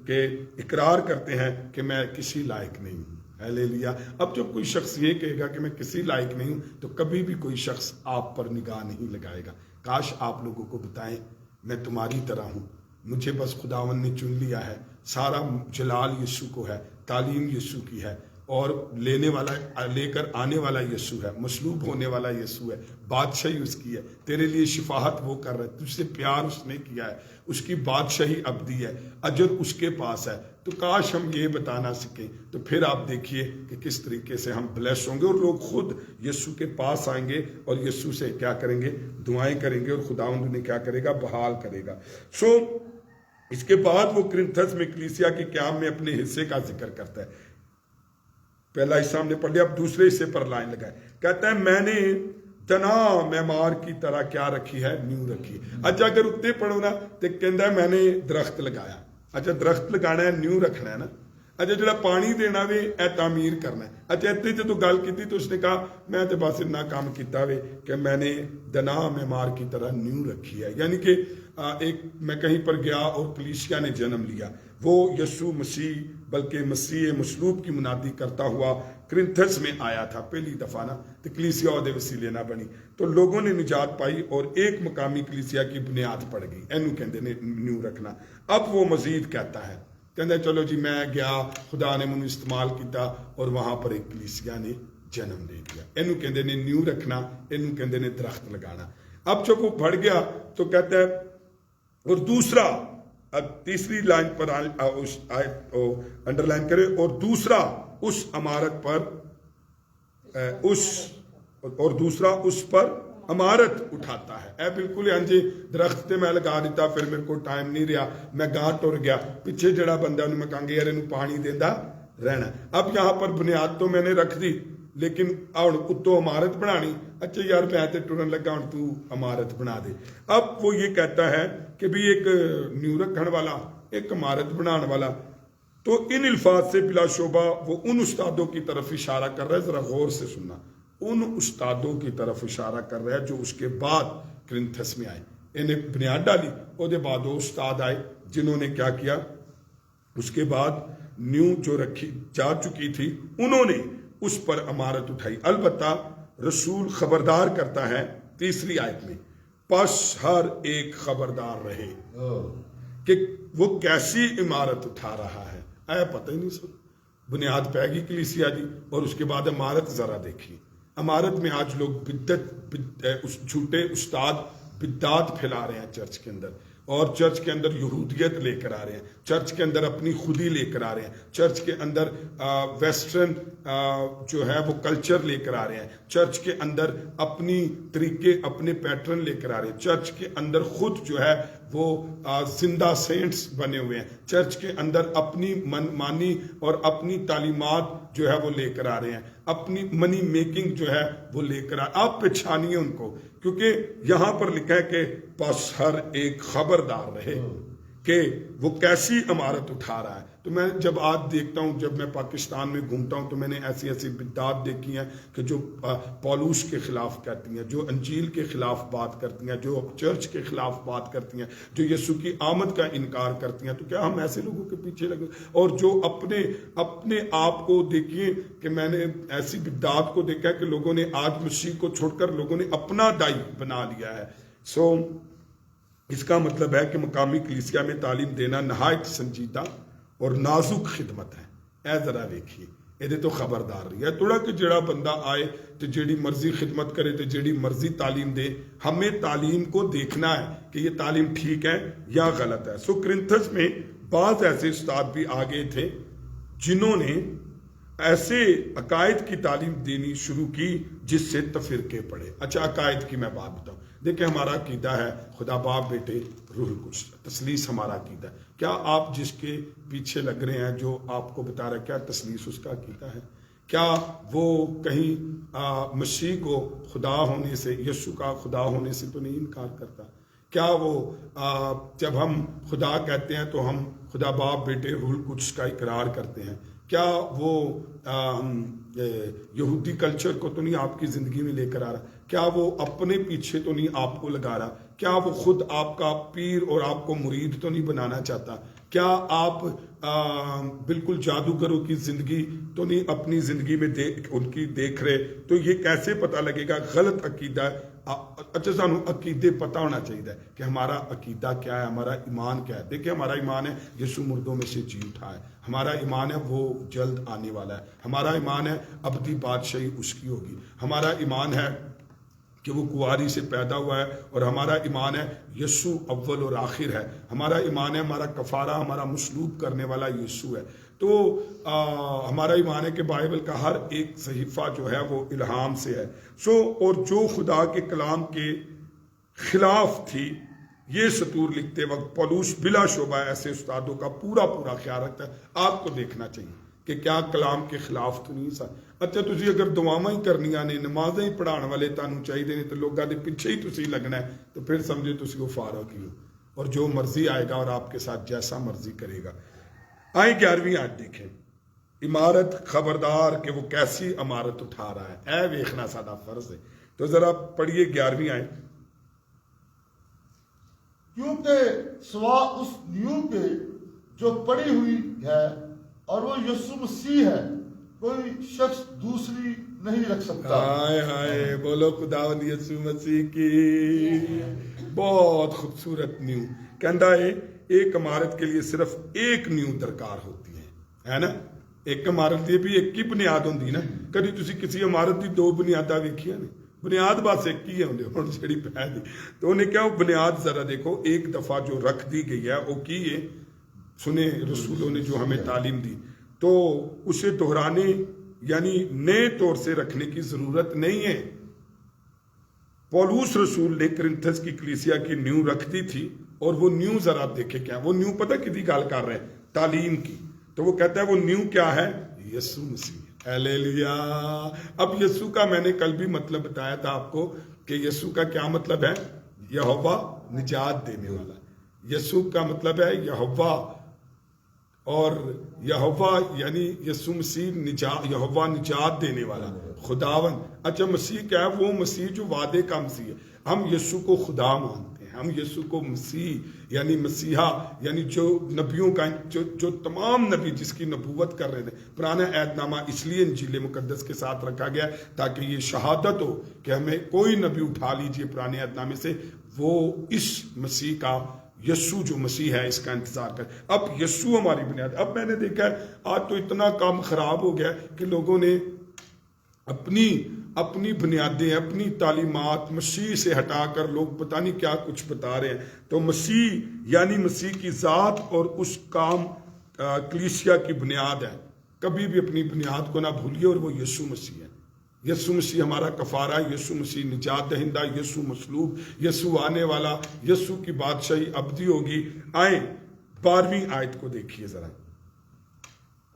A: کہ اقرار کرتے ہیں کہ میں کسی لائق نہیں ہوں. ہلیلویا. اب جب کوئی شخص یہ کہے گا کہ میں کسی لائق نہیں ہوں تو کبھی بھی کوئی شخص آپ پر نگاہ نہیں لگائے گا. کاش آپ لوگوں کو بتائیں میں تمہاری طرح ہوں, مجھے بس خداوند نے چن لیا ہے, سارا جلال یسوع کو ہے, تعلیم یسوع کی ہے, اور لینے والا لے کر آنے والا یسوع ہے, مصلوب ہونے والا یسوع ہے, بادشاہی اس کی ہے, تیرے لیے شفاعت وہ کر رہا ہے, تجھ سے پیار اس نے کیا ہے, اس کی بادشاہی ابدی ہے, اجر اس کے پاس ہے. تو کاش ہم یہ بتانا سکیں. تو پھر آپ دیکھیے کہ کس طریقے سے ہم بلیس ہوں گے, اور لوگ خود یسوع کے پاس آئیں گے اور یسوع سے کیا کریں گے, دعائیں کریں گے, اور خداوند انہیں کیا کرے گا, بحال کرے گا. اس کے بعد وہ کرنتھس میں کلیسیا کے قیام میں اپنے حصے کا ذکر کرتا ہے. پہلا حصہ ہم نے پڑھ لیا, اب دوسرے حصے پر لائن لگائے. کہتا ہے میں نے تنا معمار کی طرح کیا رکھی ہے, نیو رکھی. اچھا اگر اتنے پڑھو نا تو کہتا ہے میں نے درخت لگایا. اچھا درخت لگانا ہے, نیو رکھنا ہے نا. اچھا جڑا پانی دینا وے اے تعمیر کرنا ہے. اچھا اتنے جدو گل کی تو اس نے کہا میں تو بس اتنا کام کیتا وے کہ میں نے دنا معمار کی طرح نیو رکھی ہے. یعنی کہ ایک میں کہیں پر گیا اور کلیسیا نے جنم لیا, وہ یسوع مسیح بلکہ مسیح مصلوب کی منادی کرتا ہوا کرنتھس میں آیا تھا پہلی دفعہ نا. تو کلیسیا عہدے وسیلے نہ بنی تو لوگوں نے نجات پائی اور ایک مقامی کلیسیا کی بنیاد پڑ گئی. اینو کہندے نے نیو رکھنا. اب وہ مزید کہتا ہے, کہتا ہے چلو جی میں گیا, خدا نے مجھے استعمال کیتا اور وہاں پر ایک کلیسیا نے جنم لے دیا. اینو کہندے نے نیو رکھنا, اینو کہندے نے درخت لگانا. اب جب وہ بڑھ گیا تو کہتا ہے, اور دوسرا, اب تیسری لائن پر انڈر لائن کرے, اور دوسرا اس عمارت پر اور دوسرا اس پر عمارت اٹھاتا ہے. اے بالکل ہاں جی, درخت تے میں لگا دیتا, پھر میرے کو ٹائم نہیں رہا, میں گاہ ٹر گیا, پیچھے جڑا بندہ انہوں میں کہاں گے یار انہوں پانی دینا رہنا. اب یہاں پر بنیاد تو میں نے رکھ دی, لیکن اتو عمارت بنانی. اچھا یار میں تے ٹرن لگا, ہوں تو عمارت بنا دے. اب وہ یہ کہتا ہے کہ بھی ایک نیو رکھن والا, ایک عمارت بنانے والا. تو ان الفاظ سے بلا شبہ وہ ان استادوں کی طرف اشارہ کر رہا ہے, ذرا غور سے سننا, ان استادوں کی طرف اشارہ کر رہا ہے جو اس کے بعد کرنتھس میں آئے. انہیں بنیاد ڈالی, وہ دے بعد وہ استاد آئے جنہوں نے کیا کیا, اس کے بعد نیو جو رکھی جا چکی تھی انہوں نے اس پر عمارت اٹھائی. البتہ رسول خبردار کرتا ہے تیسری آیت میں, پس ہر ایک خبردار رہے کہ وہ کیسی عمارت اٹھا رہا ہے. پتہ ہی نہیں سب بنیاد پہ گی کلیسیا جی, اور اس کے بعد عمارت ذرا دیکھیے. عمارت میں آج لوگ جھوٹے استاد بدعات پھیلا رہے ہیں چرچ کے اندر, اور چرچ کے اندر یہودیت لے کر آ رہے ہیں, چرچ کے اندر اپنی خودی لے کر آ رہے ہیں, چرچ کے اندر ویسٹرن جو ہے وہ کلچر لے کر آ رہے ہیں, چرچ کے اندر اپنی طریقے اپنے پیٹرن لے کر آ رہے ہیں, چرچ کے اندر خود جو ہے وہ زندہ سینٹس بنے ہوئے ہیں, چرچ کے اندر اپنی من مانی اور اپنی تعلیمات جو ہے وہ لے کر آ رہے ہیں, اپنی منی میکنگ جو ہے وہ لے کر آپ پہچانیے ان کو, کیونکہ یہاں پر لکھا ہے کہ بس ہر ایک خبردار رہے. کہ وہ کیسی عمارت اٹھا رہا ہے. تو میں جب آج دیکھتا ہوں، جب میں پاکستان میں گھومتا ہوں، تو میں نے ایسی ایسی بدعات دیکھی ہیں کہ جو پولوس کے خلاف کہتی ہیں، جو انجیل کے خلاف بات کرتی ہیں، جو چرچ کے خلاف بات کرتی ہیں، جو یسوع کی آمد کا انکار کرتی ہیں. تو کیا ہم ایسے لوگوں کے پیچھے لگے؟ اور جو اپنے آپ کو دیکھیے کہ میں نے ایسی بدعات کو دیکھا ہے کہ لوگوں نے آج مسیح کو چھوڑ کر لوگوں نے اپنا دائی بنا لیا ہے. اس کا مطلب ہے کہ مقامی کلیسیا میں تعلیم دینا نہایت سنجیدہ اور نازک خدمت ہے. اے ذرا دیکھیے یہ تو خبردار رہی ہے تھوڑا کہ جڑا بندہ آئے تو جیڑی مرضی خدمت کرے تو جیڑی مرضی تعلیم دے. ہمیں تعلیم کو دیکھنا ہے کہ یہ تعلیم ٹھیک ہے یا غلط ہے. کرنتھس میں بعض ایسے استاد بھی آگے تھے جنہوں نے ایسے عقائد کی تعلیم دینی شروع کی جس سے تفرقے پڑے. اچھا عقائد کی میں بات بتاؤں. دیکھیں ہمارا عقیدہ ہے خدا باپ بیٹے روح القدس، تثلیث ہمارا عقیدہ ہے. کیا آپ جس کے پیچھے لگ رہے ہیں جو آپ کو بتا رہا ہے کیا تثلیث اس کا عقیدہ ہے؟ کیا وہ کہیں مسیح کو خدا ہونے سے، یسوع کا خدا ہونے سے تو نہیں انکار کرتا؟ کیا وہ جب ہم خدا کہتے ہیں تو ہم خدا باپ بیٹے روح القدس کا اقرار کرتے ہیں؟ کیا وہ یہودی کلچر کو تو نہیں آپ کی زندگی میں لے کر آ رہا؟ کیا وہ اپنے پیچھے تو نہیں آپ کو لگا رہا؟ کیا وہ خود آپ کا پیر اور آپ کو مرید تو نہیں بنانا چاہتا؟ کیا آپ بالکل جادوگروں کی زندگی تو نہیں اپنی زندگی میں ان کی دیکھ رہے؟ تو یہ کیسے پتہ لگے گا غلط عقیدہ ہے؟ اچھا سانو عقیدے پتہ ہونا چاہیے کہ ہمارا عقیدہ کیا ہے، ہمارا ایمان کیا ہے. دیکھیں ہمارا ایمان ہے یسوع مردوں میں سے جی اٹھا ہے. ہمارا ایمان ہے وہ جلد آنے والا ہے. ہمارا ایمان ہے ابدی بادشاہی اس کی ہوگی. ہمارا ایمان ہے کہ وہ کنواری سے پیدا ہوا ہے. اور ہمارا ایمان ہے یسوع اول اور آخر ہے. ہمارا ایمان ہے ہمارا کفارہ، ہمارا مصلوب کرنے والا یسوع ہے. تو ہمارا ایمان ہے کہ بائبل کا ہر ایک صحیفہ جو ہے وہ الہام سے ہے. اور جو خدا کے کلام کے خلاف تھی، یہ سطور لکھتے وقت پولوس بلا شبہ ایسے استادوں کا پورا خیال رکھتا ہے. آپ کو دیکھنا چاہیے کہ کیا کلام کے خلاف تو نہیں سا. اچھا تسی اگر دعاواں ہی کرنیاں نے، نمازیں ہی پڑھان والے تانوں چاہیے نے، تو لوگاں دے پیچھے ہی تسی لگنا ہے، تو پھر سمجھے تسی وہ فارغ ہی ہو اور جو مرضی آئے گا اور آپ کے ساتھ جیسا مرضی کرے گا. آئیں 11ویں آیت دیکھیں. عمارت خبردار کہ وہ کیسی عمارت اٹھا رہا ہے. اے ویکھنا ساڈا فرض ہے. تو ذرا پڑھیے 11ویں آیت.
B: کیونکہ سوا اس نیو کے جو پڑی ہوئی ہے اور وہ یسوع مسیح ہے، کوئی شخص دوسری نہیں رکھ سکتا.
A: ہائے بولو خداوند یسوع مسیح کی. بہت خوبصورت نیو کہندا ہے ایک عمارت کے لیے صرف ایک نیو درکار ہوتی ہے نا. ایک عمارت دی بھی ایک ہی بنیاد ہوندی نا. کدی تسی کسی عمارت دی دو بنیاداں ویکھیاں نے؟ بنیاد بس ایک ہی ہوندی ہن جڑی پہ دی. تو انہیں کیا بنیاد ذرا دیکھو ایک دفعہ جو رکھ دی گئی ہے وہ کی ہے؟ سنے رسولوں نے جو ہمیں تعلیم دی، تو اسے دہرانے یعنی نئے طور سے رکھنے کی ضرورت نہیں ہے. پولوس رسول نے کرنتھس کی کلیسیا کی نیو رکھ دی تھی، اور وہ نیو ذرا دیکھے کیا وہ نیو پتہ کدی گل کر رہے ہیں؟ تعلیم کی. تو وہ کہتا ہے وہ نیو کیا ہے؟ یسوع مسیح. ہلیلویا. اب یسوع کا میں نے کل بھی مطلب بتایا تھا آپ کو کہ یسوع کا کیا مطلب ہے؟ یہوہ نجات دینے والا. یسوع کا مطلب ہے یہوہ، اور یہوہ یعنی یسوع مسیح یہوہ نجات دینے والا خداوند. اچھا مسیح کیا ہے؟ وہ مسیح جو وعدے کا مسیح ہے. ہم یسوع کو خدا مانتے ہیں، ہم یسوع کو مسیح یعنی مسیحا یعنی جو نبیوں کا جو تمام نبی جس کی نبوت کر رہے تھے. پرانا عہد نامہ اس لیے انجیل مقدس کے ساتھ رکھا گیا تاکہ یہ شہادت ہو کہ ہمیں کوئی نبی اٹھا لیجئے پرانے عہد نامے سے، وہ اس مسیح کا یسوع جو مسیح ہے اس کا انتظار کر. اب یسوع ہماری بنیاد. اب میں نے دیکھا ہے آج تو اتنا کام خراب ہو گیا کہ لوگوں نے اپنی بنیادیں، اپنی تعلیمات مسیح سے ہٹا کر لوگ پتہ نہیں کیا کچھ بتا رہے ہیں. تو مسیح یعنی مسیح کی ذات اور اس کام کلیسیا کی بنیاد ہے. کبھی بھی اپنی بنیاد کو نہ بھولیے، اور وہ یسوع مسیح ہے. یسوع مسیح ہمارا کفارہ، یسوع مسیح نجات دہندہ، یسوع مصلوب، یسوع آنے والا، یسوع کی بادشاہی ابدی ہوگی. آئیں 12ویں آیت کو دیکھیے ذرا.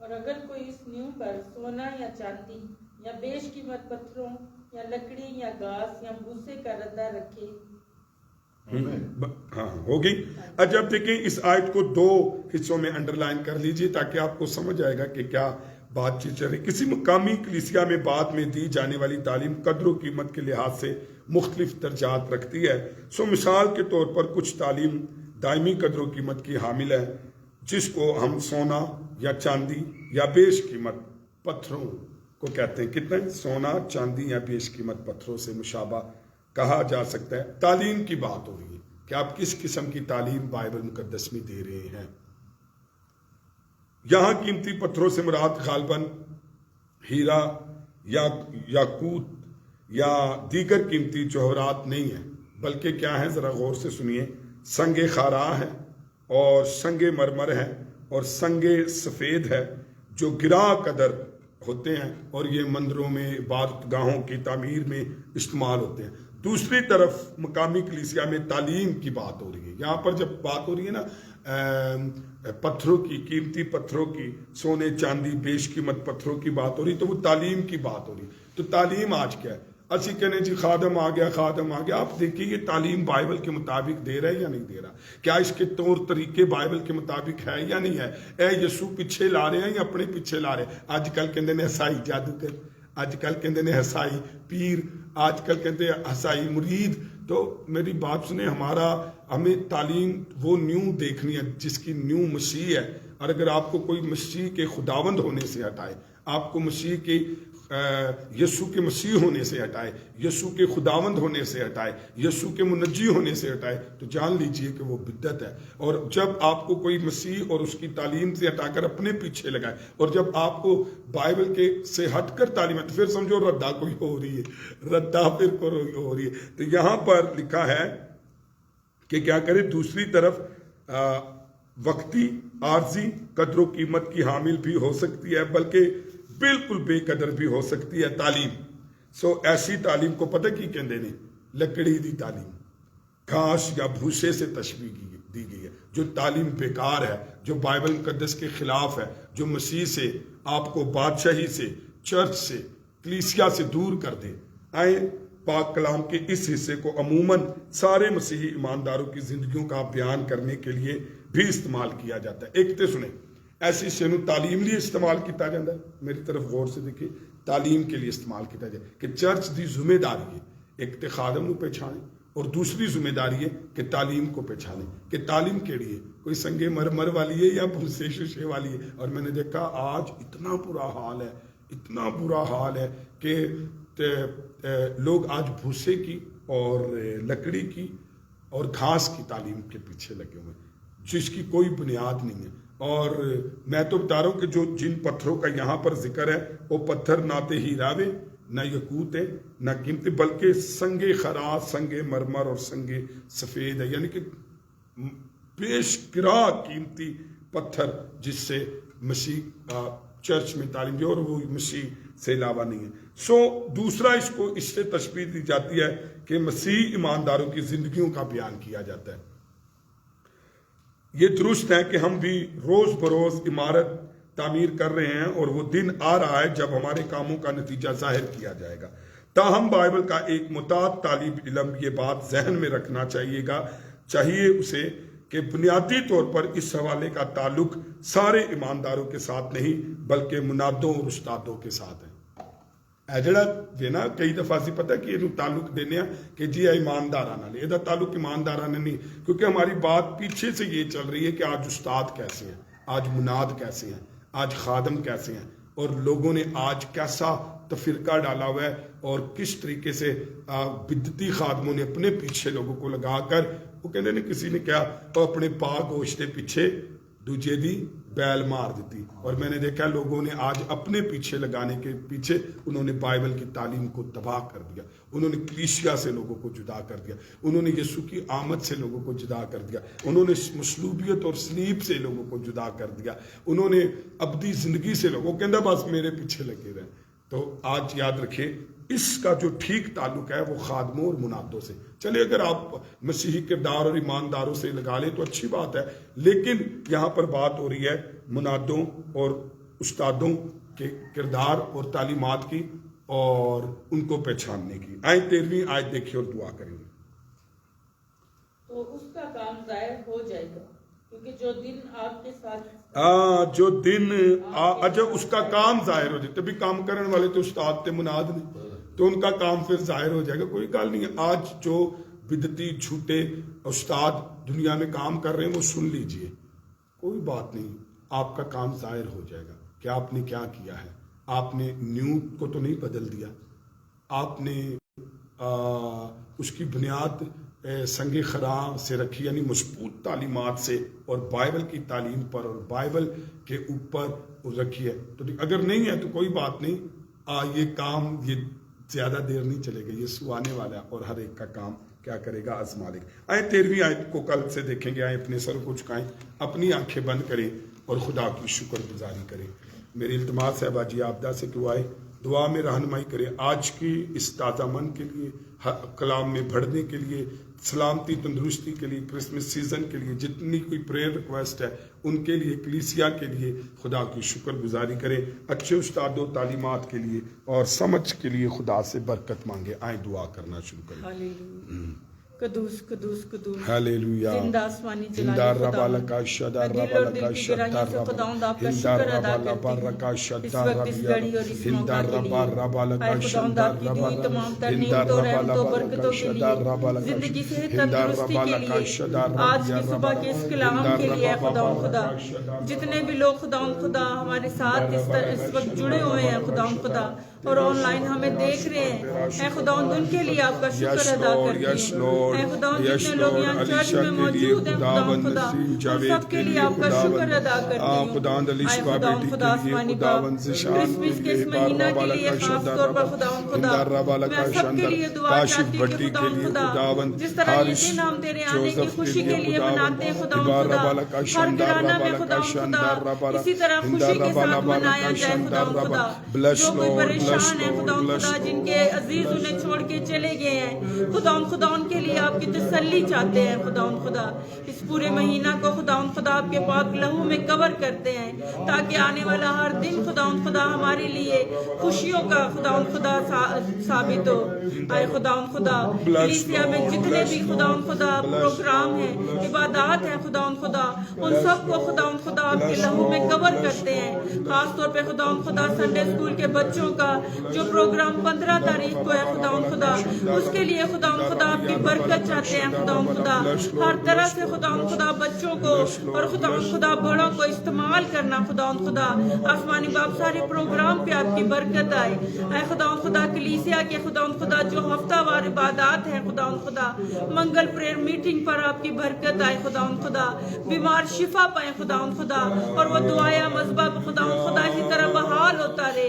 C: اور اگر کوئی اس نیو پر سونا یا چاندی یا بیش قیمت پتھروں یا لکڑی یا گھاس یا بھوسے کا ردہ رکھے
A: ہاں ہو گئی. اچھا اب دیکھیں اس آیت کو 2 حصوں میں انڈر لائن کر لیجئے تاکہ آپ کو سمجھ آئے گا کہ کیا بات چیت چل رہی. کسی مقامی کلیسیا میں بعد میں دی جانے والی تعلیم قدر و قیمت کے لحاظ سے مختلف درجات رکھتی ہے. مثال کے طور پر کچھ تعلیم دائمی قدر و قیمت کی حامل ہے جس کو ہم سونا یا چاندی یا بیش قیمت پتھروں کو کہتے ہیں. کتنا سونا چاندی یا بیش قیمت پتھروں سے مشابہ کہا جا سکتا ہے. تعلیم کی بات ہو رہی ہے کہ آپ کس قسم کی تعلیم بائبل مقدس میں دے رہے ہیں. یہاں قیمتی پتھروں سے مراد غالباً ہیرا یا یاقوت یا دیگر قیمتی جوہرات نہیں ہیں بلکہ کیا ہے ذرا غور سے سنیے. سنگ خارا ہے اور سنگ مرمر ہے اور سنگ سفید ہے جو گراں قدر ہوتے ہیں اور یہ مندروں میں عبادت گاہوں کی تعمیر میں استعمال ہوتے ہیں. دوسری طرف مقامی کلیسیا میں تعلیم کی بات ہو رہی ہے. یہاں پر جب بات ہو رہی ہے نا پتھروں کی قیمتی پتھروں کی سونے چاندی بیش قیمت پتھروں کی بات ہو رہی تو وہ تعلیم کی بات ہو رہی. تو تعلیم آج کیا ہے؟ اسی کہنے جی خادم آ گیا خادم آ گیا. آپ دیکھیے یہ تعلیم بائبل کے مطابق دے رہا ہے یا نہیں دے رہا. کیا اس کے طور طریقے بائبل کے مطابق ہے یا نہیں ہے. اے یسوع پیچھے لا رہے ہیں یا اپنے پیچھے لا رہے ہیں. آج کل کہندے نے ہسائی جادوگر, آج کل کہندے نے ہسائی پیر, آج کل کہتے ہیں ہسائی مرید. تو میری بات سنیں, ہمیں تعلیم وہ نیو دیکھنی ہے جس کی نیو مسیح ہے. اور اگر آپ کو کوئی مسیح کے خداوند ہونے سے ہٹائے, آپ کو مسیح کے یسوع کے مسیح ہونے سے ہٹائے, یسوع کے خداوند ہونے سے ہٹائے, یسوع کے منجی ہونے سے ہٹائے, تو جان لیجئے کہ وہ بدعت ہے. اور جب آپ کو کوئی مسیح اور اس کی تعلیم سے ہٹا کر اپنے پیچھے لگائے اور جب آپ کو بائبل کے سے ہٹ کر تعلیم ہے تو پھر سمجھو ردہ کوئی ہو رہی ہے, ردہ پھر کوئی ہو رہی ہے. تو یہاں پر لکھا ہے کہ کیا کرے. دوسری طرف وقتی عارضی قدر و قیمت کی حامل بھی ہو سکتی ہے بلکہ بالکل بے قدر بھی ہو سکتی ہے تعلیم. ایسی تعلیم کو پتہ کی کہندے نے لکڑی دی تعلیم, گھاس یا بھوسے سے تشبیہ دی گئی ہے. جو تعلیم بیکار ہے, جو بائبل مقدس کے خلاف ہے, جو مسیح سے آپ کو بادشاہی سے چرچ سے کلیسیا سے دور کر دے. آئیں پاک کلام کے اس حصے کو عموماً سارے مسیحی ایمانداروں کی زندگیوں کا بیان کرنے کے لیے بھی استعمال کیا جاتا ہے. ایک تے سنیں, ایسی سینو تعلیم لیے استعمال کیتا جاتا ہے. میری طرف غور سے دیکھیں, تعلیم کے لیے استعمال کیتا جائے کہ چرچ دی ذمہ داری ہے ایک تے خادم نو پہچانے اور دوسری ذمہ داری ہے کہ تعلیم کو پہچانے کہ تعلیم کیڑی ہے, کوئی سنگے مرمر والی ہے یا بھوسے شیشے والی ہے. اور میں نے دیکھا آج اتنا برا حال ہے, اتنا برا حال ہے کہ لوگ آج بھوسے کی اور لکڑی کی اور گھاس کی تعلیم کے پیچھے لگے ہوئے جس کی کوئی بنیاد نہیں ہے. اور میں تو بتا رہا ہوں کہ جن پتھروں کا یہاں پر ذکر ہے وہ پتھر نہ تے ہیراوے نہ یقوت ہے نہ قیمتی بلکہ سنگ خراش, سنگ مرمر اور سنگ سفید ہے. یعنی کہ بیش گراں قیمتی پتھر جس سے مسیح چرچ میں تعلیم دی اور وہ مسیح سے علاوہ نہیں ہے. دوسرا اس سے تشبیہ دی جاتی ہے کہ مسیح ایمانداروں کی زندگیوں کا بیان کیا جاتا ہے. یہ درست ہے کہ ہم بھی روز بروز عمارت تعمیر کر رہے ہیں اور وہ دن آ رہا ہے جب ہمارے کاموں کا نتیجہ ظاہر کیا جائے گا. تاہم بائبل کا ایک معتاد طالب علم یہ بات ذہن میں رکھنا چاہیے اسے کہ بنیادی طور پر اس حوالے کا تعلق سارے ایمانداروں کے ساتھ نہیں بلکہ منادوں اور استادوں کے ساتھ ہے. جڑا دینا کئی دفعہ سی پتہ کہ یہ تعلق دینے کہ جی ایماندارانہ لے, یہ تعلق ایماندارانہ نہیں, کیونکہ ہماری بات پیچھے سے یہ چل رہی ہے کہ آج استاد کیسے ہیں, آج مناد کیسے ہیں, آج خادم کیسے ہیں, اور لوگوں نے آج کیسا تفرقہ ڈالا ہوا ہے اور کس طریقے سے بدعتی خادموں نے اپنے پیچھے لوگوں کو لگا کر وہ کہتے ہیں کسی نے کیا اپنے پا گوشت پیچھے دوجے دی بیل مار دیتی. اور میں نے دیکھا لوگوں نے آج اپنے پیچھے لگانے کے پیچھے انہوں نے بائبل کی تعلیم کو تباہ کر دیا, انہوں نے کلیسیا سے لوگوں کو جدا کر دیا, انہوں نے یسوع کی آمد سے لوگوں کو جدا کر دیا, انہوں نے مصلوبیت اور صلیب سے لوگوں کو جدا کر دیا, انہوں نے ابدی زندگی سے لوگوں کہندہ بس میرے پیچھے لگے رہے. تو آج یاد رکھیں اس کا جو ٹھیک تعلق ہے وہ خادموں اور منادوں سے. چلے اگر آپ مسیحی کردار اور ایمانداروں سے لگا لیں تو اچھی بات ہے, لیکن یہاں پر بات ہو رہی ہے منادوں اور استادوں کے کردار اور تعلیمات کی اور ان کو پہچاننے کی. آئیں 13ویں آیت دیکھیں اور دعا کریں گے.
C: تو اس کا کام ظاہر ہو جائے گا، کیونکہ جو دن آپ کے ساتھ
A: جو دن اچھا اس کا کام ظاہر ہو جائے، تبھی کام کرنے والے تو استاد تے مناد نہیں، تو ان کا کام پھر ظاہر ہو جائے گا. کوئی گل نہیں ہے. آج جو بدعتی جھوٹے استاد دنیا میں کام کر رہے ہیں وہ سن لیجئے، کوئی بات نہیں، آپ کا کام ظاہر ہو جائے گا کہ آپ نے کیا کیا ہے. آپ نے نیو کو تو نہیں بدل دیا، آپ نے اس کی بنیاد سنگ خراں سے رکھی، یعنی مضبوط تعلیمات سے اور بائبل کی تعلیم پر اور بائبل کے اوپر رکھی ہے. تو اگر نہیں ہے تو کوئی بات نہیں، یہ کام یہ زیادہ دیر نہیں چلے گا، یہ سو آنے والا ہے اور ہر ایک کا کام کیا کرے گا از مالک. آئے 13ویں آیت کو کل سے دیکھیں گے. آئے اپنے سر کو جھکائیں، اپنی آنکھیں بند کریں اور خدا کی شکر گزاری کریں. میری التماس ہے باجی آبدہ سے کہ آئے دعا میں رہنمائی کرے آج کی اس تازہ من کے لیے، کلام میں بڑھنے کے لیے، سلامتی تندرستی کے لیے، کرسمس سیزن کے لیے، جتنی کوئی پریئر ریکویسٹ ہے ان کے لیے، کلیسیا کے لیے خدا کی شکر گزاری کریں. اچھے استاد و تعلیمات کے لیے اور سمجھ کے لیے خدا سے برکت مانگے. آئیں دعا کرنا شروع کریں.
C: ہاللیلویا. قدوس قدوس قدوس
A: ہاللیلویا.
C: زندہ آسمانی
A: ہندار
C: جلال
A: ربا
C: خدا،
A: لکا شدار
C: میں دل
A: ربا
C: اور دل
A: لکا
C: کی
A: شدار
C: گہرائیوں سے
A: ربا
C: خداوند آپ کا
A: ہندار
C: شکر
A: ربا
C: ادا
A: لبا
C: کرتی
A: رکا
C: ہوں اس
A: شدار
C: وقت اس
A: ربیا
C: گھڑی اور اس موقع
A: ہندار
C: کے
A: ربا
C: لیے.
A: ربا
C: اے
A: لکا
C: خداوند
A: شدار
C: آپ کی
A: ربا
C: دی تمام تر
A: ہندار
C: نعمتوں،
A: ربا
C: رحمتوں،
A: لبا لکا
C: برکتوں کے
A: شدار ربا
C: لیے،
A: لکا
C: زندگی صحت
A: ہندار
C: تندرستی
A: ربا
C: کے
A: لکا
C: لیے،
A: شدار
C: آج
A: ربیا
C: کی صبح کے اس کلام
A: ہندار
C: کے لیے. اے
A: ربا
C: خداوند خدا،
A: لکا شدار
C: جتنے بھی لوگ خداوند خدا ہمارے ساتھ اس وقت جڑے ہوئے ہیں خداوند خدا اور آن لائن ہمیں دیکھ رہے ہیں، اے خداوند ان کے لیے آپ کا شکر ادا کرتی ہوں. اے خداوند جتنے لوگ یہاں چرچ میں موجود ہیں خداوند خدا ان سب کے لیے آپ کا شکر ادا کرتی ہوں. اے خداوند خدا آسمانی باپ، کرسمس کے اس مہینہ کے لیے خاص طور پر خداوند خدا میں سب کے لیے دعا چاہتی ہوں کہ خداوند خدا جس طرح یہ دن ہم تیرے آنے کی خوشی کے لیے مناتے ہیں خداوند خدا، ہر گھرانہ میں خداوند خدا اسی طرح خوشی کے ساتھ منایا جائے خداوند خدا. جو کوئی پریشان ہے خداوند خدا، جن کے عزیز انہیں چھوڑ کے چلے گئے ہیں خداوند خدا، ان کے لیے آپ کی تسلی چاہتے ہیں خداوند خدا. اس پورے مہینہ کو خداوند خدا آپ کے پاک لہو میں کور کرتے ہیں تاکہ آنے والا ہر دن خداوند خدا ہمارے لیے خوشیوں کا خداوند خدا ثابت ہو. اے خداوند خدا، کلیسیا میں جتنے بھی خداوند خدا پروگرام ہیں، عبادات ہیں خداوند خدا، ان سب کو خداوند خدا آپ کے لہو میں کور کرتے ہیں. خاص طور پہ خداوند خدا سنڈے اسکول کے بچوں کا جو پروگرام 15 تاریخ کو ہے خداوند خدا، اس کے لیے خداوند خدا آپ کی برکت چاہتے ہیں خداوند خدا. ہر طرح سے خداوند خدا بچوں کو اور خداوند خدا بڑوں کو استعمال کرنا خداوند خدا. آسمانی باپ سارے پروگرام پہ آپ کی برکت آئے. اے خداوند خدا، کلیسیا کے خداوند خدا جو ہفتہ وار عبادات ہیں خداوند خدا، منگل پریئر میٹنگ پر آپ کی برکت آئے خداوند خدا. بیمار شفا پائیں خداوند خدا اور وہ دعایا مذہب خداوند خدا اسی طرح بحال ہوتا رہے.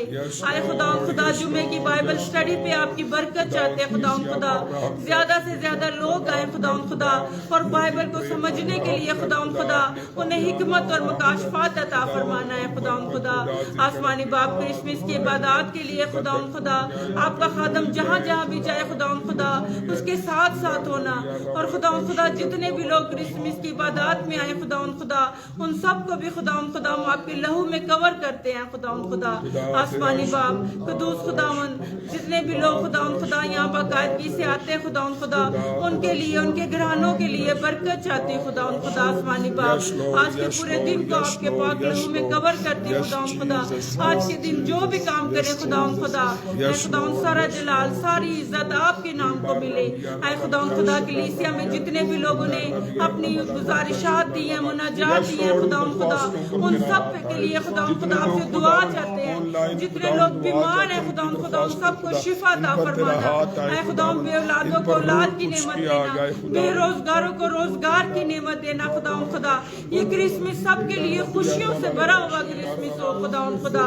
C: اے خداوند خدا، جمعے کی بائبل سٹڈی پہ آپ کی برکت چاہتے ہیں خداوند خدا. زیادہ سے زیادہ لوگ آئیں خداوند خدا اور بائبل کو سمجھنے کے لیے خداوند خدا انہیں حکمت اور مکاشفات عطا فرمانا ہے خداوند خدا. آسمانی باپ، کرسمس کی عبادات کے لیے خداوند خدا آپ کا خادم جہاں جہاں بھی جائے خداوند خدا اس کے ساتھ ساتھ ہونا. اور خداوند خدا جتنے بھی لوگ کرسمس کی عبادات میں آئے خداوند خدا، ان سب کو بھی خداوند خدا ہم آپ کے لہو میں کور کرتے ہیں خداوند خدا. آسمانی باپ قدوس خداوند، جتنے بھی لوگ خداوند خدا یہاں باقاعدگی سے آتے ہیں خداوند خدا، ان کے لیے ان کے گھرانوں کے لیے برکت چاہتے ہیں خداوند خدا. آسمانی باپ آج کے پورے دن کو آپ کے پاک لہو میں کور کرتے ہیں خداوند خدا. آج کے دن جو بھی کام کرے خداوند خدا، اے خداوند سارا جلال ساری عزت آپ کے نام کو ملے. اے خداوند خدا، کلیسیا میں جتنے بھی لوگوں نے اپنی گزارشات دی ہیں، مناجات دی ہیں خداوند خدا، ان سب کے لیے خداوند خدا آپ سے دعا چاہتے ہیں. جتنے لوگ بیمار ہیں خداوند خدا، ان سب کو شفا عطا فرمانا. اے خداوند بے اولادوں کو اولاد کی نعمت دینا، بے روزگاروں کو روزگار کی نعمت دینا خداوند خدا. یہ کرسمس سب کے لیے خوشیوں سے بھرا ہوا کرسمس ہو خداوند خدا.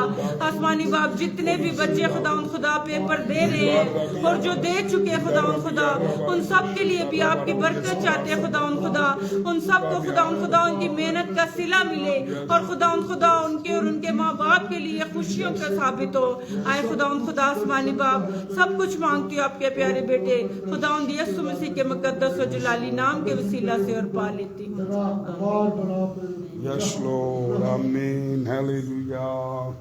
C: آسمانی باپ، جتنے بھی بچے خداوند خدا پیپر دے رہے ہیں اور جو دے چکے خداوند خدا، ان سب کے لیے بھی آپ کی برکت چاہتے ہیں خداوند خدا. ان سب کو خداوند خدا ان کی محنت کا صلہ ملے اور خداوند خدا ان کے اور ان کے ماں باپ کے لیے خوشیوں کا ثابت ہو. اے خداوند خدا آسمانی باپ، سب کچھ مانگتی ہوں آپ کے پیارے بیٹے خداوند یسوع مسیح کے مقدس و جلالی نام کے وسیلہ سے اور پا لیتی ہوں.
A: Yes, Lord. Amen. Hallelujah.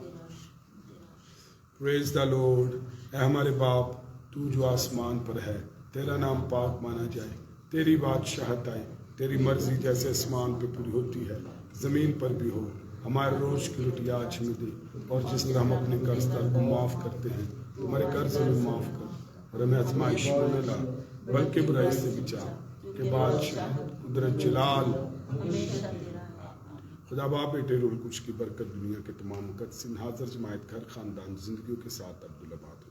A: Praise the Lord. اے ہمارے باپ، تو جو آسمان پر ہے، تیرا نام پاک مانا جائے، تیری بادشاہت آئے، تیری مرضی جیسے آسمان پہ پوری ہوتی ہے زمین پر بھی ہو. ہمارے روز کی روٹی آج ہمیں دے، اور جس طرح ہم اپنے قرض دار کو معاف کرتے ہیں تمہارے قرض ہمیں معاف کر، اور ہمیں آزمائش میں نہ لا بلکہ برائی سے بچا، کہ بادشاہ قدرت جلال خدا باپ بیٹے روح القدس کی برکت دنیا کے تمام مقدسین حاضر جماعت گھر خاندان زندگیوں کے ساتھ عبدالآباد.